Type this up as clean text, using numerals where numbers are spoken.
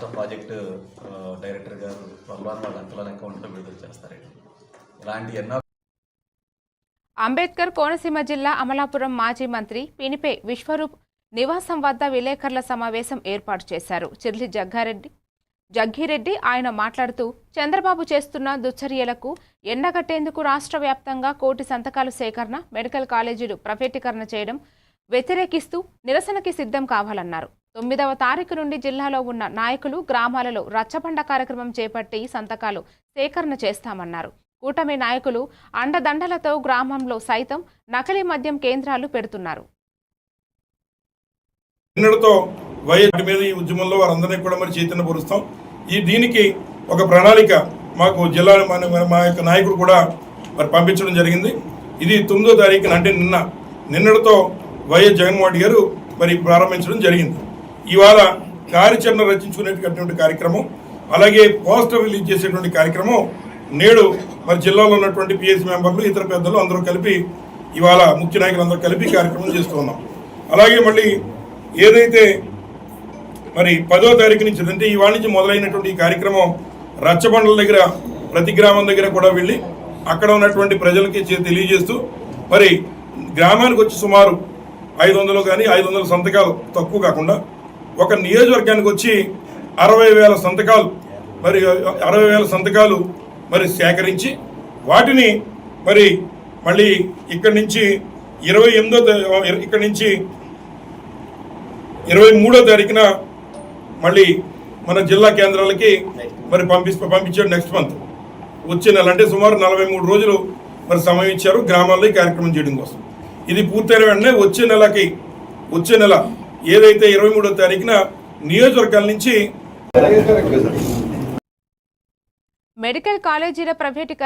రాష్ట్ర project director గారు త్వరలో వాళ్ళ అంకల అకౌంట్లో విడుదల చేస్తారండి. ఇలాంటి ఎన్నో. అంబేద్కర్ కోనసీమ జిల్లా అమలాపురం మాజీ మంత్రి పినిపే విశ్వరూప్ నివాసం వద్ద విలేకరుల సమావేశం ఏర్పాటు చేశారు. చిర్లి జగ్గిరెడ్డి ఆయన మాట్లాడుతూ చంద్రబాబు చేస్తున్న దుశ్చర్యలకు ఎండగట్టేందుకు రాష్ట్ర వ్యాప్తంగా 1 కోటి సంతకాల సేకరణ, మెడికల్ కాలేజీలు ప్రైవేటీకరణ చేయడం వ్యతిరేకిస్తూ నిరసనకి సిద్ధం కావాలన్నారు. 9వ తారీఖు నుండి జిల్లాలో ఉన్న నాయకులు గ్రామాలలో రచ్చబండ కార్యక్రమం చేపట్టి సంతకాలు సేకరణ చేస్తామన్నారు. కూటమి నాయకులు అండదండలతో గ్రామంలో సైతం నకిలీ మద్యం కేంద్రాలు పెడుతున్నారు. ఈ ఉద్యమంలో వారందరినీ కూడా మరి చైతన్యపరుస్తాం. దీనికి ఒక ప్రణాళిక మాకు జిల్లా మా యొక్క నాయకుడు కూడా మరి పంపించడం జరిగింది. ఇది 9వ తారీఖున అంటే నిన్నటితో వైఎస్ జగన్మోహన్ రెడ్డి గారు మరి ప్రారంభించడం జరిగింది. ఇవాళ కార్యాచరణ రచించుకునేటువంటి కార్యక్రమం, అలాగే పోస్టర్ రిలీజ్ చేసేటువంటి కార్యక్రమం నేడు మరి జిల్లాలో ఉన్నటువంటి పిఎస్సి మెంబర్లు, ఇతర పెద్దలు అందరూ కలిపి ఇవాళ ముఖ్య నాయకులందరూ కలిపి కార్యక్రమం చేస్తూ ఉన్నాం. అలాగే మళ్ళీ ఏదైతే మరి 10వ తారీఖు నుంచి అంటే ఇవాళ నుంచి మొదలైనటువంటి ఈ కార్యక్రమం రచ్చబండల దగ్గర ప్రతి గ్రామం దగ్గర కూడా వెళ్ళి అక్కడ ఉన్నటువంటి ప్రజలకి తెలియజేస్తూ మరి గ్రామానికి వచ్చి సుమారు 500 కానీ 500 సంతకాలు తక్కువ కాకుండా ఒక నియోజకవర్గానికి వచ్చి 60,000 సంతకాలు మరి 60,000 సంతకాలు మరి సేకరించి వాటిని మరి మళ్ళీ ఇక్కడి నుంచి 23వ తారీఖున మళ్ళీ మన జిల్లా కేంద్రాలకి మరి పంపించారు. నెక్స్ట్ మంత్ వచ్చే నెల అంటే సుమారు 43 రోజులు మరి సమయం ఇచ్చారు గ్రామాల్లో ఈ కార్యక్రమం చేయడం కోసం. ఇది పూర్తయిన వెంటనే వచ్చే నెల ఏదైతే 23వ తారీఖున నియోజకవర్గాల నుంచి మెడికల్ కాలేజీల ప్రైవేటీకరణ